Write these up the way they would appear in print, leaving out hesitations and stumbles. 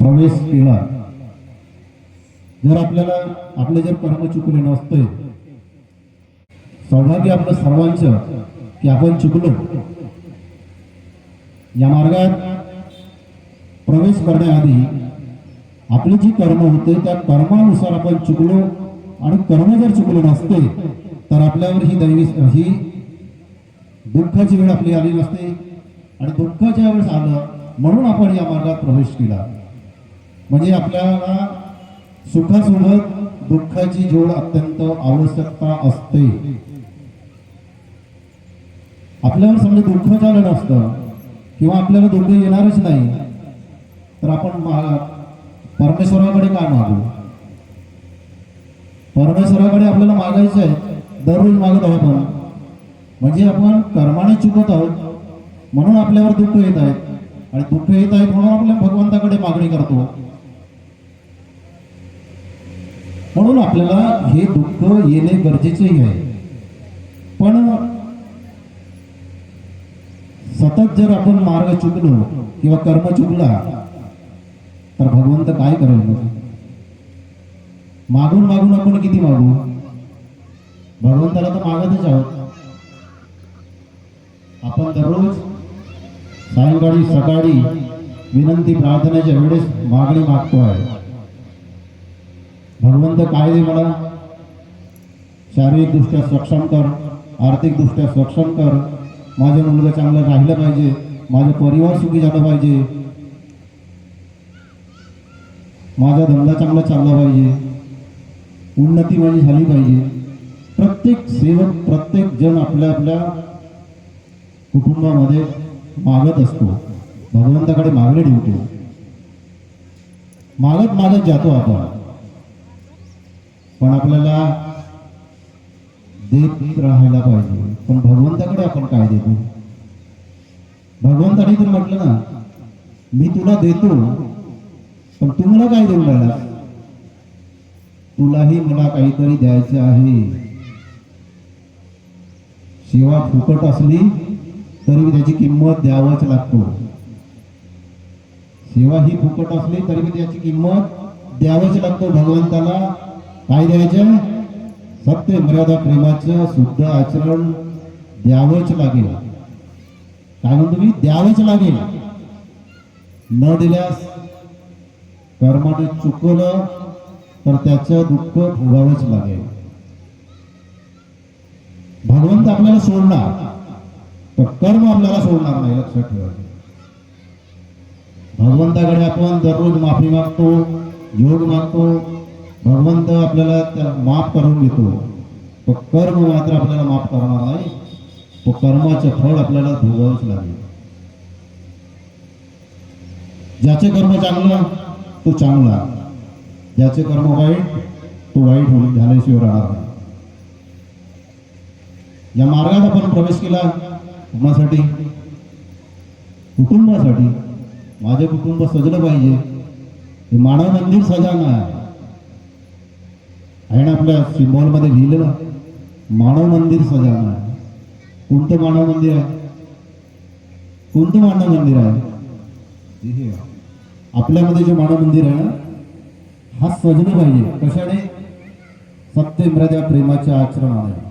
प्रवेश केला, जर आपल्याला आपले जर कर्म चुकले नसते, सौभाग्य आपलं सर्वांचं की आपण चुकलो. या मार्गात प्रवेश करण्याआधी आपली जी कर्म होते त्या कर्मानुसार आपण चुकलो आणि कर्म जर चुकले नसते तर आपल्यावर ही दुःखाची वेळ आपली आली नसते. आणि दुःखाच्या वेळेस आलं म्हणून आपण या मार्गात प्रवेश केला. म्हणजे आपल्याला सुखासोबत दुःखाची जोड अत्यंत आवश्यकता असते. आपल्यावर समजा दुःख झालं नसतं किंवा आपल्याला दुःख येणारच नाही तर आपण परमेश्वराकडे काय मागू? परमेश्वराकडे आपल्याला मागायचं आहे, दररोज मागत आहोत आपण. म्हणजे आपण कर्माने चुकत आहोत म्हणून आपल्यावर दुःख येत आहेत आणि दुःख येत आहेत म्हणून आपल्या भगवंताकडे मागणी करतो. म्हणून आपल्याला हे दुःख येणे गरजेचेही आहे. पण सतत जर आपण मार्ग चुकलो किंवा कर्म चुकला तर भगवंत काय करेल? मागून मागून आपण किती मागू? भगवंताला तर मागतच आहोत. आपण दररोज सायंकाळी सकाळी विनंती प्रार्थनेच्या वेळेस मागणी मागतो आहे. भगवंत काय दे मला? शारीरिक दृष्ट्या सक्षम कर, आर्थिक दृष्ट्या सक्षम कर, माझं मुलगा चांगलं राहिलं पाहिजे, माझं परिवार सुखी झालं पाहिजे, माझा धंदा चांगला चालला पाहिजे, उन्नती माझी झाली पाहिजे. प्रत्येक सेवक, प्रत्येक जण आपल्या आपल्या कुटुंबामध्ये मागत असतो, भगवंताकडे मागणी ठेवतो, मागत मागत जातो आपण. पण आपल्याला देत राहायला पाहिजे. पण भगवंताकडे आपण काय देतो? भगवंताने तर म्हटलं ना, मी तुला देतो, पण तू मला काय देऊन राहिला? तुलाही मला काहीतरी द्यायचं आहे. सेवा फुकट असली तरी त्याची किंमत द्यावंच लागतो. सेवा ही फुकट असली तरी त्याची किंमत द्यावंच लागतो. भगवंताला काय द्यायचं? सत्य, मर्यादा, प्रेमाचं शुद्ध आचरण द्यावंच लागेल. काय म्हणतो मी? द्यावंच लागेल. न दिल्यास कर्माने चुकलं तर त्याचं दुःख भोगावंच लागेल. भगवंत आपल्याला सोडणार तर कर्म आपल्याला सोडणार नाही, लक्षात ठेवायचं. भगवंताकडे आपण दररोज माफी मागतो, योग मागतो, भगवंत आपल्याला माफ करून घेतो. तो कर्म मात्र आपल्याला माफ करणार नाही. तो कर्माचे फळ आपल्याला भोगावंच लागेल. ज्याचे कर्म चांगलं तो चांगला, ज्याचे कर्म वाईट तो वाईट होऊन झाल्याशिवाय राहणार नाही. या मार्गात आपण प्रवेश केला कुणासाठी? कुटुंबासाठी. माझे कुटुंब सजलं पाहिजे. हे मानव मंदिर सजावणं आहे ना, आपल्या सिम्बॉल मध्ये लिहिलेलं मानव मंदिर सजावणं आहे. कोणतं मानव मंदिर आहे? कोणतं मानव मंदिर आहे? आपल्यामध्ये जे मानव मंदिर आहे ना, हा सजलं पाहिजे. कशाने? सत्य, मर्यादा, प्रेमाच्या आचरणाने.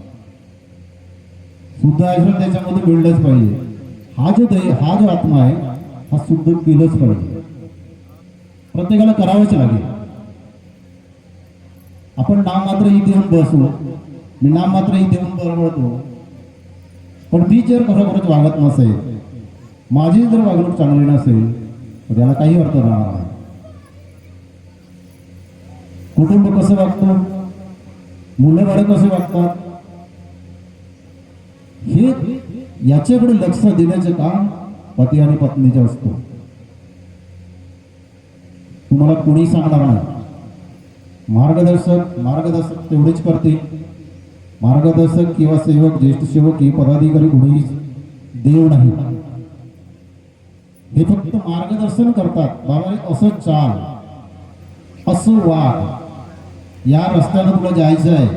शुद्ध आचरण त्याच्यामध्ये मिळलंच पाहिजे. हा जो आत्मा आहे हा शुद्ध केलंच पाहिजे. प्रत्येकाला करावंच लागेल. आपण नाम मात्र इथे येऊन बसू, मी नाम मात्र इथे येऊन बरवळतो, पण मी जर खरोखरच वागत नसेल, माझी जर वागणूक चांगली नसेल तर त्याला काही अर्थ राहणार नाही. कुटुंब कसं वागतो, मुलं बाळ कसे वागतात, हे याच्याकडे लक्ष देण्याचे काम पती आणि पत्नीचे असतो. तुम्हाला कोणी सांगणार नाही. मार्गदर्शक तेवढेच करतील. मार्गदर्शक किंवा सेवक, ज्येष्ठ सेवक हे पदाधिकारी कोणीच देव नाही. हे फक्त मार्गदर्शन करतात. बाबा असं चाल, असं वाग, या रस्त्याने तुला जायचं आहे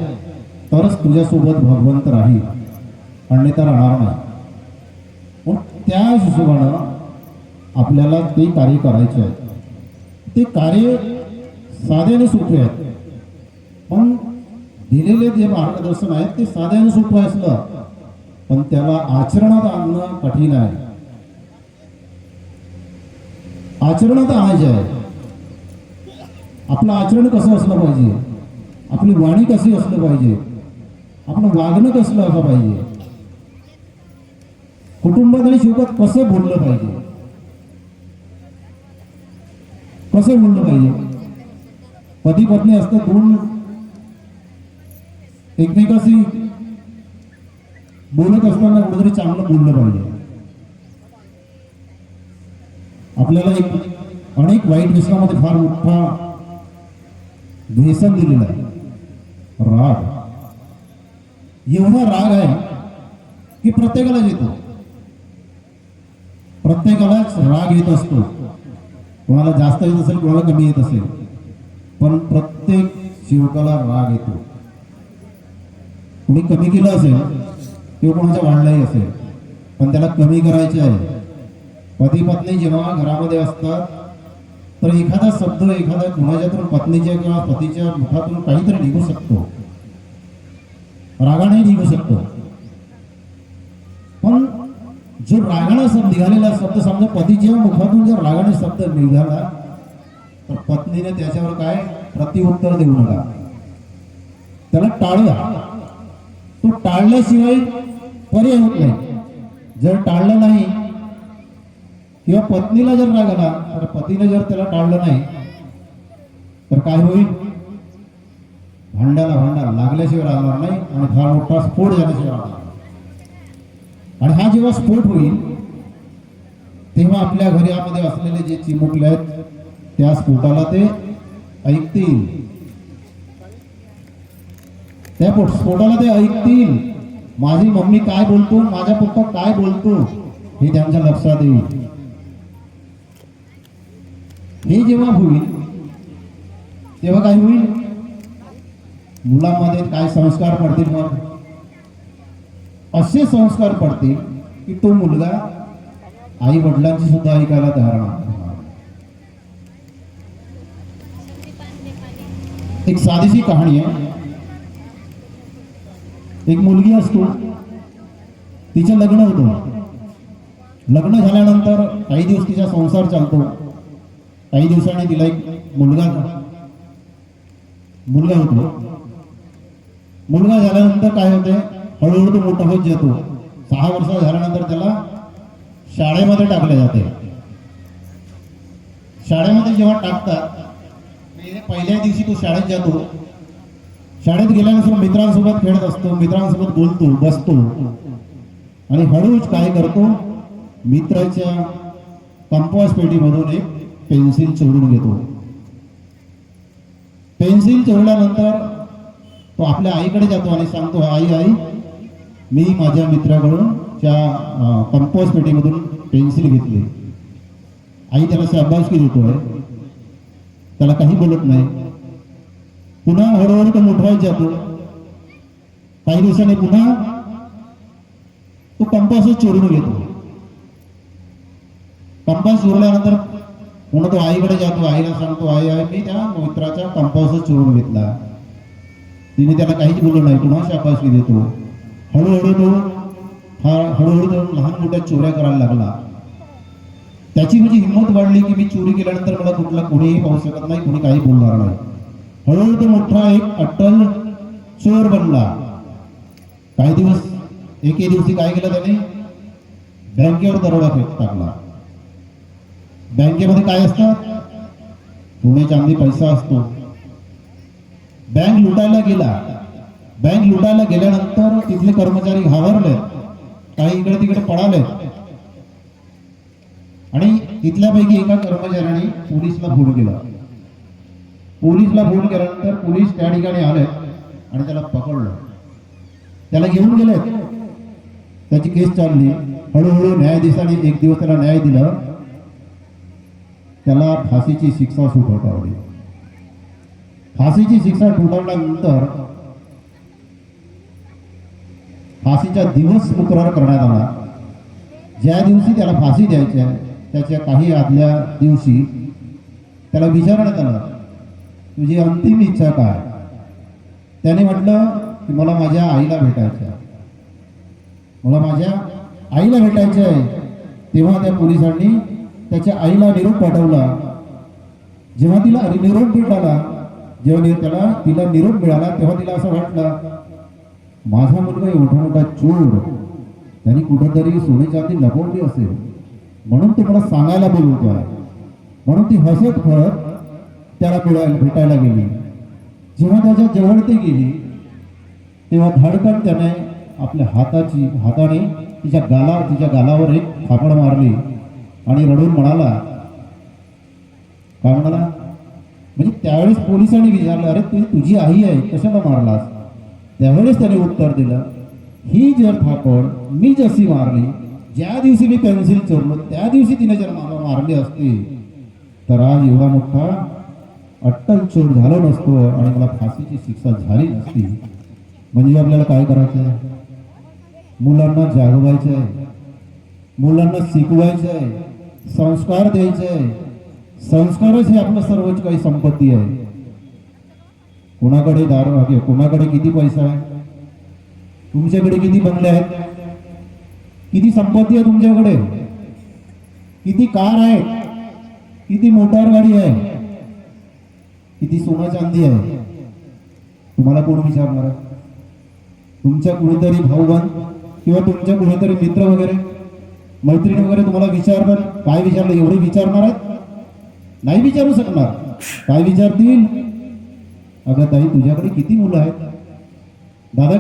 तरच तुझ्यासोबत भगवंत राहील, अन्यथा राहणार नाही. पण त्या हिशोबानं आपल्याला ते कार्य करायचे आहे. ते कार्य साधे आणि सोपे आहेत, पण दिलेले जे मार्गदर्शन आहे ते साधे आणि सोपे असलं पण त्याला आचरणात आणणं कठीण आहे. आचरणात आणायचे आहे. आपलं आचरण कसं असलं पाहिजे, आपली वाणी कशी असलं पाहिजे, आपलं वागणं कसलं असलं पाहिजे, कुटुंबात आणि शिवकात कसं बोललं पाहिजे, कसं बोललं पाहिजे. पती पत्नी असतात दोन एकमेकाशी बोलत असताना कुठेतरी चांगलं बोललं पाहिजे. आपल्याला एक अनेक वाईट व्यसनामध्ये फार मोठा व्यसन दिलेलं आहे, राग. एवढा राग आहे की प्रत्येकालाच येतो, प्रत्येकालाच राग येत असतो. कोणाला जास्त येत असेल, कोणाला कमी येत असेल, पण प्रत्येक शिवकाला राग येतो. कोणी कमी केलं असेल किंवा कोणाच्या वाढलाही असेल, पण त्याला कमी करायचे आहे. पती पत्नी जेव्हा घरामध्ये असतात तर एखादा शब्द एखाद्या कुणाच्यातून पत्नीच्या किंवा पतीच्या मुखातून काहीतरी निघू शकतो, रागाने निघू शकतो. पण जो रागाने शब्द निघालेला शब्द, समजा पतीच्या मुखातून जर रागाने शब्द निघाला तर पत्नीने त्याच्यावर काय प्रत्युत्तर देऊ नका, त्याला टाळा. तो टाळल्याशिवाय पर्याय होत नाही. जर टाळलं नाही किंवा पत्नीला जर राग आला तर पतीने जर त्याला टाळलं नाही तर काय होईल, भांड्याला भांडा लागल्याशिवाय राहणार नाही आणि फार मोठा स्फोट झाल्याशिवाय राहणार नाही. आणि हा जेव्हा स्फोट होईल तेव्हा आपल्या घरामध्ये असलेले जे चिमुकले आहेत त्या स्फोटाला ते ऐकतील, त्या स्फोटाला ते ऐकतील. माझी मम्मी काय बोलतो, माझा पप्पा काय बोलतो हे त्यांच्या लक्षात येईल. हे जेव्हा होईल तेव्हा काय होईल, मुलांमध्ये काय संस्कार पडतील, मग असे संस्कार पडतील की तो मुलगा आई वडिलांची सुद्धा ऐकायला तयार नाही. एक साधीशी कहाणी आहे. एक मुलगी असतो, तिचं लग्न होतं. लग्न झाल्यानंतर काही दिवस तिचा संसार चालतो. काही दिवसांनी तिला एक मुलगा होतो. मुलगा झाल्यानंतर काय होते, हळूहळू तो मोठा होत जातो. 6 वर्ष झाल्यानंतर त्याला शाळेमध्ये टाकले जाते. शाळेमध्ये जेव्हा टाकतात पहिल्या दिवशी तो शाळेत जातो. शाळेत गेल्यानंतर मित्रांसोबत खेळत असतो, मित्रांसोबत बोलतो, बसतो आणि हळूच काय करतो, मित्राच्या कंपास पेटीमधून एक पेन्सिल चोरून घेतो. पेन्सिल चोरल्यानंतर तो आपल्या आईकडे जातो आणि सांगतो, आई मी माझ्या मित्राकडून त्या कंपास पेटीमधून पेन्सिल घेतली. आई त्याला शाबासकी देतोय, त्याला काही बोलत नाही. पुन्हा हळूहळू तो मोठवायला जातो. काही दिवसांनी पुन्हा तो कंपासच चोरून घेतो. कंपास चोरल्यानंतर पुन्हा तो आईकडे जातो. आईला सांगतो, आई मी त्या मित्राचा कंपासच चोरून घेतला. तिने त्याला काहीच बोललं नाही, पुन्हा शाबासकी देतो. हळूहळू तो लहान मोठ्या चोऱ्या करायला लागला. त्याची म्हणजे हिंमत वाढली की मी चोरी केल्यानंतर मला कुठला कोणीही पाहू शकत नाही, कोणी काही बोलणार नाही. हळूहळू तो मोठा एक अट्टल चोर बनला. काही दिवस एके दिवशी काय केलं त्याने, बँकेवर दरोडा टाकला. बँकेमध्ये काय असतात, सोने चांदी पैसा असतो. बँक लुटायला गेला. बँक लुटायला गेल्यानंतर तिथले कर्मचारी घाबरले, काही इकडे तिकडे पळाले आणि तिथल्यापैकी एका कर्मचाऱ्याने पोलिसला फोन केला. पोलिसला फोन केल्यानंतर पोलीस त्या ठिकाणी आले आणि त्याला पकडलं. त्याला घेऊन गेले. त्याची केस चालली. हळूहळू न्यायाधीशाने एक दिवस त्याला न्याय दिला. त्याला फाशीची शिक्षा ठोठावली. फाशीची शिक्षा ठोठावल्यानंतर फाशीचा दिवस मुकरर करण्यात आला. ज्या दिवशी त्याला फाशी द्यायची आहे त्याच्या काही आदल्या दिवशी त्याला विचारण्यात आलं, तुझी अंतिम इच्छा काय? त्याने म्हटलं की मला माझ्या आईला भेटायचं आहे, मला माझ्या आईला भेटायचं आहे. तेव्हा त्या पोलिसांनी त्याच्या आईला निरोप पाठवला. जेव्हा तिला निरोप भेटला, जेव्हा तिला निरोप मिळाला, तेव्हा तिला असं वाटलं, माझा मुलगा एवढा मोठा चोर, त्यांनी कुठेतरी सोने चांदी लपवली असेल, म्हणून तो मला सांगायला बोलवतोय. म्हणून ती हसत हसत त्याला भेटायला गेली. जेव्हा त्याच्या जवळ ती गेली, तेव्हा धडकन त्याने आपल्या हाताने तिच्या गालावर एक थापड मारली आणि रडून म्हणाला, काय म्हणाला? म्हणजे त्यावेळेस पोलिसांनी विचारलं, अरे तुझी आई आहे, कशाला मारलास? त्यावेळेस त्याने उत्तर दिलं, ही जर थापड मी जशी मारली, ज्या दिवशी मी पेन्सिल चोरलो त्या दिवशी तिने जर मला मारली असती, तर आज एवढा मोठा अट्टल चोर झालो नसतो आणि मला फाशीची शिक्षा झाली नसती. म्हणजे आपल्याला काय करायचं आहे? मुलांना जागवायचं आहे, मुलांना शिकवायचं आहे, संस्कार द्यायचे आहे. संस्कारच हे आपलं सर्वच काही संपत्ती आहे. कोणाकडे दारू आहे, कोणाकडे किती पैसा आहे, तुमच्याकडे किती बंगले आहेत, किती संपत्ती आहे तुमच्याकडे, किती कार आहे, किती मोटार गाडी आहे, किती सोनं चांदी आहे, तुम्हाला कोण विचारणार आहे? तुमच्या कुणीतरी भाऊबंद किंवा तुमच्या कुणीतरी मित्र वगैरे, मैत्रिणी वगैरे तुम्हाला विचारणार? काय विचारलं एवढे विचारणार आहेत? नाही विचारू शकणार. काय विचारतील? अगं ताई, तुझ्याकडे किती मुलं आहेत? दादा,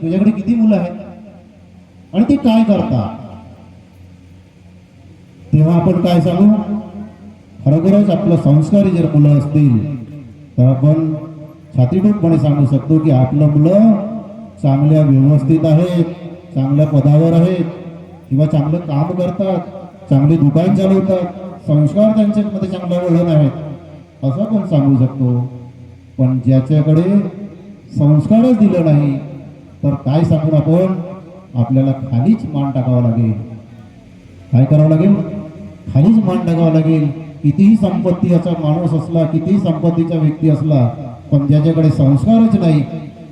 तुझ्याकडे किती मुलं आहेत आणि ते काय करतात? तेव्हा आपण काय सांगू? खरोखरच आपलं संस्कारी जर मुलं असतील तर आपण छातीठोकपणे सांगू शकतो की आपलं मुलं चांगल्या व्यवस्थित आहेत, चांगल्या पदावर आहेत, किंवा चांगलं काम करतात, चांगले दुकान चालवतात, संस्कार त्यांच्यामध्ये चांगलं वळण आहेत, असं पण सांगू शकतो. पण ज्याच्याकडे संस्कारच दिलं नाही तर काय सांगून आपण? आपल्याला खालीच मान टाकावं लागेल. काय करावं लागेल? खालीच मान टाकावं लागेल. कितीही संपत्तीचा माणूस असला, कितीही संपत्तीचा व्यक्ती असला, पण ज्याच्याकडे संस्कारच नाही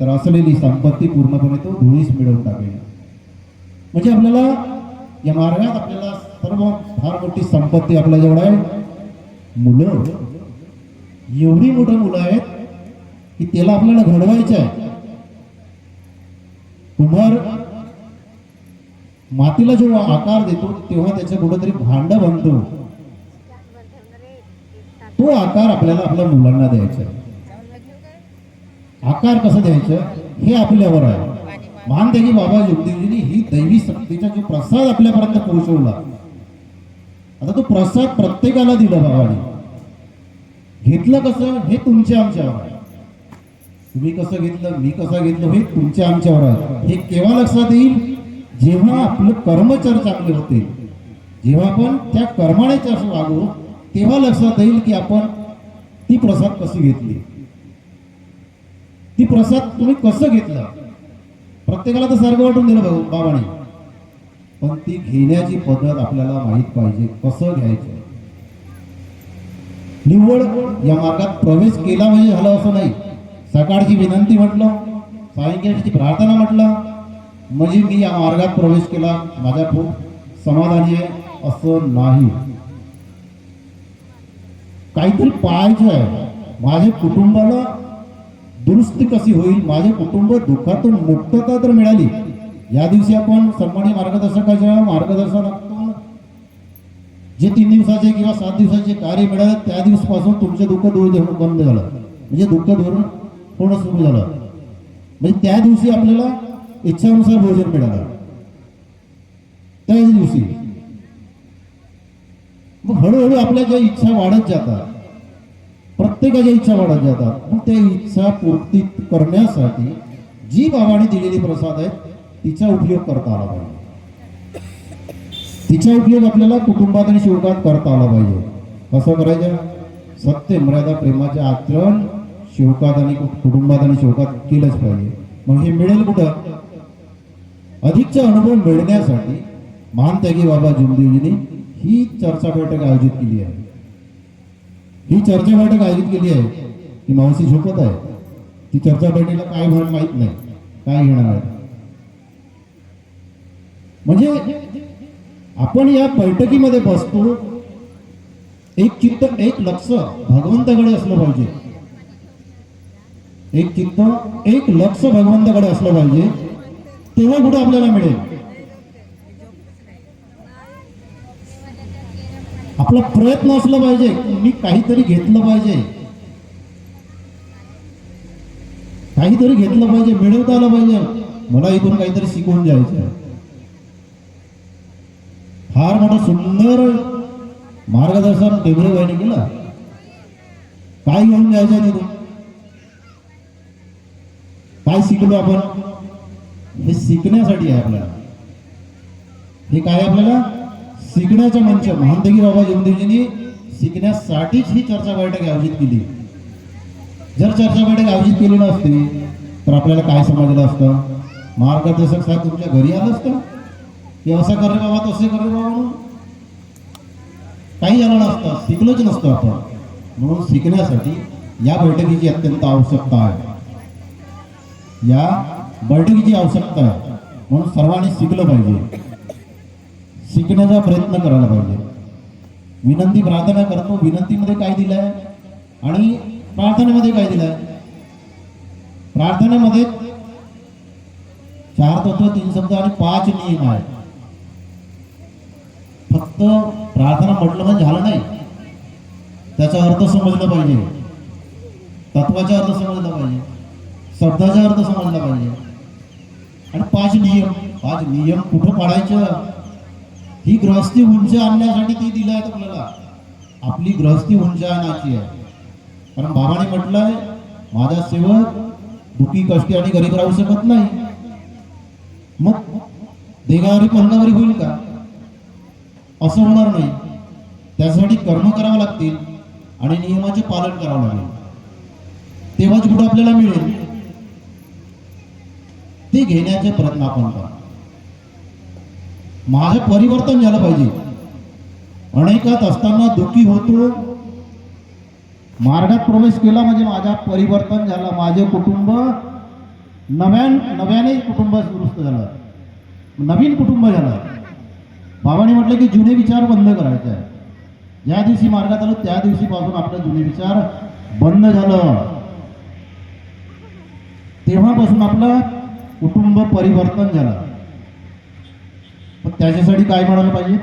तर असलेली संपत्ती पूर्णपणे तो धुळीस मिळवून टाकेल. म्हणजे आपल्याला या मार्गात आपल्याला सर्व फार मोठी संपत्ती आपल्याजवळ आहे. मुलं, एवढी मोठी मुलं आहेत की त्याला आपल्याला घडवायचं आहे. कुंभार मातीला जेव्हा आकार देतो तेव्हा त्याचं कुठंतरी भांड बनतो. तो आकार आपल्याला आपल्या मुलांना द्यायचा आहे. आकार कसं द्यायचं हे आपल्यावर आहे. मानते की बाबा जोगदेवजींनी ही दैवी शक्तीचा जो प्रसाद आपल्यापर्यंत पोहोचवला, आता तो प्रसाद प्रत्येकाला दिला बाबाने. घेतलं कसं हे तुमच्या आमच्यावर आहे. तुम्ही कसं घेतलं, मी कसं घेतलं हे तुमच्या आमच्यावर आहे. हे केव्हा लक्षात येईल? जेव्हा आपलं कर्मचार चांगले होतील, जेव्हा आपण त्या कर्माने असं वागू, तेव्हा लक्षात येईल की आपण ती प्रसाद कशी घेतली, ती प्रसाद तुम्ही कसं घेतलं. प्रत्येकाला तर सारखं वाटून दिलं बाबाने, पण ती घेण्याची पद्धत आपल्याला माहित पाहिजे, कसं घ्यायचं. निव्वळ या मार्गात प्रवेश केला म्हणजे झालं असं नाही. सकाळची विनंती म्हटलं, सायंकाळची प्रार्थना म्हटलं म्हणजे मी या मार्गात प्रवेश केला, माझ्या खूप समाधानी आहे असं नाही. काहीतरी पाहायचं आहे. माझ्या कुटुंबाला दुरुस्ती कशी होईल, माझे कुटुंब दुःखातून मुक्तता तर मिळाली. या दिवशी आपण सन्मानी मार्गदर्शकाच्या मार्गदर्शनातून जे 3 दिवसाचे किंवा 7 दिवसाचे कार्य मिळालं, त्या दिवसापासून तुमचे दुःख दूर बंद झालं, म्हणजे दुःख दूर होणं सुरू झालं. म्हणजे त्या दिवशी आपल्याला इच्छानुसार भोजन मिळालं. त्याच दिवशी मग हळूहळू आपल्या ज्या इच्छा वाढत जातात, प्रत्येकाच्या इच्छा वाढत जातात. मग त्या इच्छा पूर्ती करण्यासाठी जी बाबाने दिलेली प्रसाद आहे तिचा उपयोग करता आला पाहिजे. तिचा उपयोग आपल्याला कुटुंबात आणि शिवकात करता आला पाहिजे. कसं करायचं? सत्य, मर्यादा, प्रेमाचे आचरण शिवकात आणि कुटुंबात आणि शिवकात केलंच पाहिजे. मग हे मिळेल कुठं? अधिकचा अनुभव मिळण्यासाठी महान त्यागी बाबा जोगदेवजींनी ही चर्चा बैठक आयोजित केली आहे. ही चर्चा बैठक आयोजित केली आहे. ती मावशी झोपत आहे. ती चर्चा बैठकीला काय म्हणून माहित नाही, काय घेणार आहे. म्हणजे आपण या बैठकीमध्ये बसतो, एक चित्त एक लक्ष भगवंताकडे असलं पाहिजे. एक चित्त एक लक्ष भगवंताकडे असलं पाहिजे, तेव्हा कुठे आपल्याला मिळेल. आपला प्रयत्न असला पाहिजे, मी काहीतरी घेतलं पाहिजे, काहीतरी घेतलं पाहिजे, मिळवता आलं पाहिजे, मला इथून काहीतरी शिकवून जायचं. फार मोठं सुंदर मार्गदर्शन टेबरे बाईने केलं. काय घेऊन जायचं तिथून, काय शिकलो आपण, हे शिकण्यासाठी आहे आपल्याला. हे काय आपल्याला शिकण्याचा मंच. महंतगी बाबा जमदेवजींनी शिकण्यासाठीच ही चर्चा बैठक आयोजित केली. जर चर्चा बैठक आयोजित केली नसती तर आपल्याला काय समजलं असतं. मार्गदर्शक साहेब तुमच्या घरी आलं असतं की असं कर रे बाबा, तसे कर रे बाबा म्हणून काही झालं नसतं, शिकलोच नसतो आपण. म्हणून शिकण्यासाठी या बैठकीची अत्यंत आवश्यकता आहे. या बैठकीची आवश्यकता आहे. म्हणून सर्वांनी शिकलं पाहिजे, शिकण्याचा प्रयत्न करायला पाहिजे. विनंती प्रार्थना करतो. विनंतीमध्ये काय दिलंय आणि प्रार्थनेमध्ये काय दिलंय. प्रार्थनेमध्ये 4 तत्व 3 शब्द आणि 5 नियम आहेत. फक्त प्रार्थना म्हटलं म्हणजे झालं नाही, त्याचा अर्थ समजला पाहिजे, तत्वाचा अर्थ समजला पाहिजे, शब्दाचा अर्थ समजला पाहिजे. आणि 5 नियम. 5 नियम कुठं पाळायचं, ही गृहस्थी उंच आणण्यासाठी ती दिलं आहे आपल्याला. आपली गृहस्थी उंच आणायची आहे. कारण बाबाने म्हटलंय, माझा सेवक दुखी कष्टी आणि गरीब राहू शकत नाही. मग देगावरी पंगावरी होईल का, असं होणार नाही. त्यासाठी कर्म करावं लागतील आणि नियमाचे पालन करावं लागेल, तेव्हाच कुठं आपल्याला मिळेल. ते घेण्याचे प्रयत्न आपण करा. माझं परिवर्तन झालं पाहिजे. अनेकात असताना दुःखी होतो, मार्गात प्रवेश केला म्हणजे माझा परिवर्तन झालं. माझे कुटुंब नव्याने कुटुंब दुरुस्त झालं, नवीन कुटुंब झालं. बाबांनी म्हटलं की जुने विचार बंद करायचे आहे. ज्या दिवशी मार्गात आलो त्या दिवशीपासून आपले जुने विचार बंद झालं. तेव्हापासून आपलं कुटुंब परिवर्तन झालं. पण त्याच्यासाठी काय म्हणायला पाहिजे,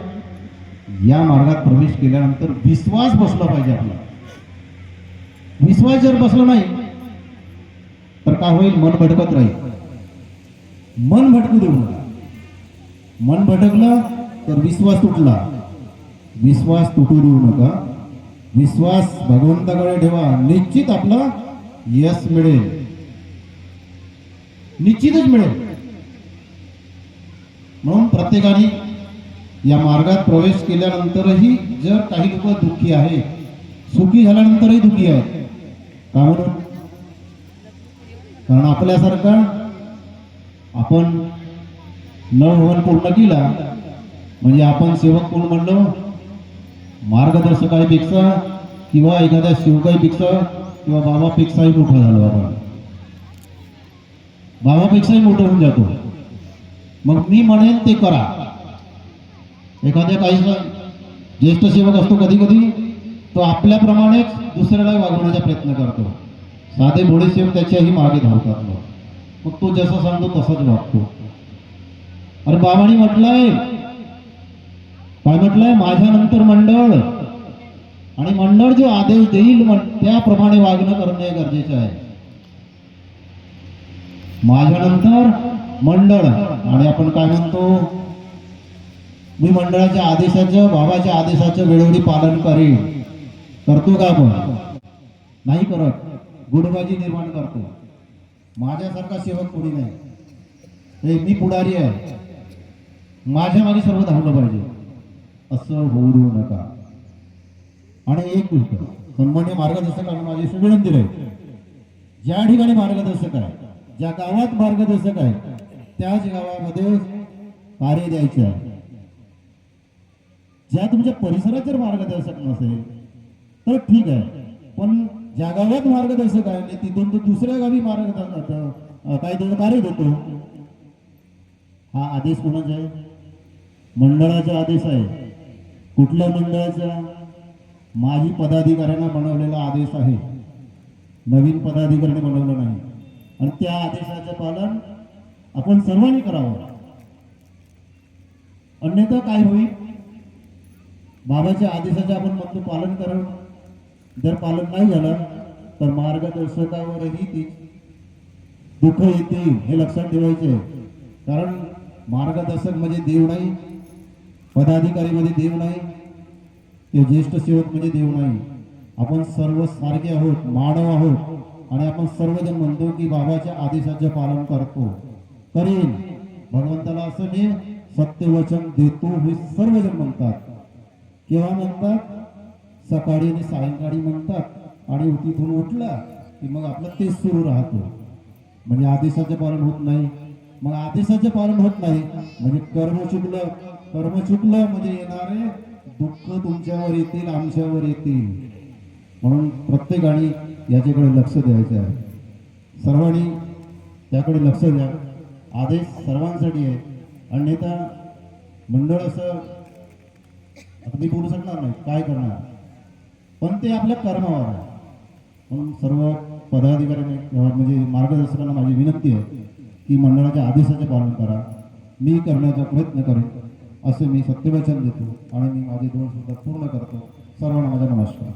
या मार्गात प्रवेश केल्यानंतर विश्वास बसला पाहिजे आपला. विश्वास जर बसला नाही तर काय होईल, मन भटकत राहील. मन भटकू देऊ नका. मन भटकलं तर विश्वास तुटला. विश्वास तुटू देऊ नका. विश्वास भगवंताकडे ठेवा. निश्चित आपला यश मिळेल, निश्चितच मिळेल. म्हणून प्रत्येकाने या मार्गात प्रवेश केल्यानंतरही जर काही लोक दुःखी आहेत, सुखी झाल्यानंतरही दुःखी आहेत. का म्हणून, कारण आपल्यासारखा आपण नवभवन पूर्ण केला म्हणजे आपण सेवक कोण म्हणलो, मार्गदर्शकापेक्षा किंवा एखाद्या शिवकाईपेक्षा किंवा बाबापेक्षाही मोठा झालो आपण. बाबापेक्षाही मोठं होऊन जातो. मग मी म्हणेन ते करा. एखाद्या काही ज्येष्ठ सेवक असतो, कधी कधी तो आपल्याप्रमाणेच दुसऱ्याला वागवण्याचा प्रयत्न करतो. साधे भोळे सेवक त्याच्याही मागे धावतात. मग तो जसं सांगतो तसाच वागतो. अरे बाबांनी म्हटलंय, काय म्हटलंय, माझ्यानंतर मंडळ, आणि मंडळ जो आदेश देईल त्याप्रमाणे वागणं करणे गरजेचं आहे. माझ्यानंतर मंडळ, आणि आपण काय म्हणतो, मी मंडळाच्या आदेशाचं, बाबाच्या आदेशाचं वेळोवेळी पालन करेन. करतो का आपण? नाही करत. गुडबाजी निर्माण करतो. माझ्यासारखा सेवक कोणी नाही. हे मी पुढारी आहे, माझ्या मागे सर्व धावलं पाहिजे, असं होऊ देऊ नका. आणि एक गोष्ट, सन्मान्य मार्गदर्शक आणि माझी विनंती राहील, ज्या ठिकाणी मार्गदर्शक आहे, ज्या गावात मार्गदर्शक आहे, त्याच गावामध्ये कार्य द्यायचे आहे. ज्या तुमच्या परिसरात जर मार्गदर्शक नसेल तर ठीक आहे, ज्या गावात मार्गदर्शक आहे आणि तिथून तो दुसऱ्या गावी काय त्याचं कार्य देतो. हा आदेश कोणाचा आहे? मंडळाचा आदेश आहे. कुठल्या मंडळाचा? माजी पदाधिकाऱ्यांना बनवलेला आदेश आहे, नवीन पदाधिकाऱ्यांनी बनवलं नाही. आणि त्या आदेशाचं पालन आपण सर्वांनी करावं. अन्यथा काय होईल? बाबाच्या आदेशाचे आपण म्हणतो पालन करावं, जर पालन नाही झालं तर मार्गदर्शकावरही ती दुःख येतील, हे लक्षात ठेवायचे. कारण मार्गदर्शक म्हणजे देव नाही, पदाधिकारी म्हणजे देव नाही, ते ज्येष्ठ सेवक म्हणजे देव नाही. आपण सर्व सारखे आहोत, मानव आहोत. आणि आपण सर्वजण म्हणतो की बाबाच्या आदेशाचे पालन करतो, करेन. भगवंताला असं नाही सत्यवचन देतो हे सर्वजण म्हणतात. केव्हा म्हणतात? सकाळी आणि सायंकाळी म्हणतात. आणि तिथून उठला की मग आपलं तेच सुरू राहतो. म्हणजे आदेशाचे पालन होत नाही. मग आदेशाचे पालन होत नाही म्हणजे कर्म चुकलं. कर्म चुकलं म्हणजे येणारे दुःख तुमच्यावर येतील, आमच्यावर येतील. म्हणून प्रत्येकाने याच्याकडे लक्ष द्यायचे आहे. सर्वांनी त्याकडे लक्ष द्या. आदेश सर्वांसाठी आहे. अन्यथा मंडळ असं आता मी बोलू शकणार नाही, काय करणार, पण ते आपल्या कर्मावर आहे. म्हणून सर्व पदाधिकाऱ्यांनी म्हणजे मार्गदर्शकांना माझी विनंती आहे की मंडळाच्या आदेशाचे पालन करा. मी करण्याचा प्रयत्न करेन असे मी सत्यवचन देतो आणि मी माझे दोन शब्द पूर्ण करतो. सर्वांना माझा नमस्कार.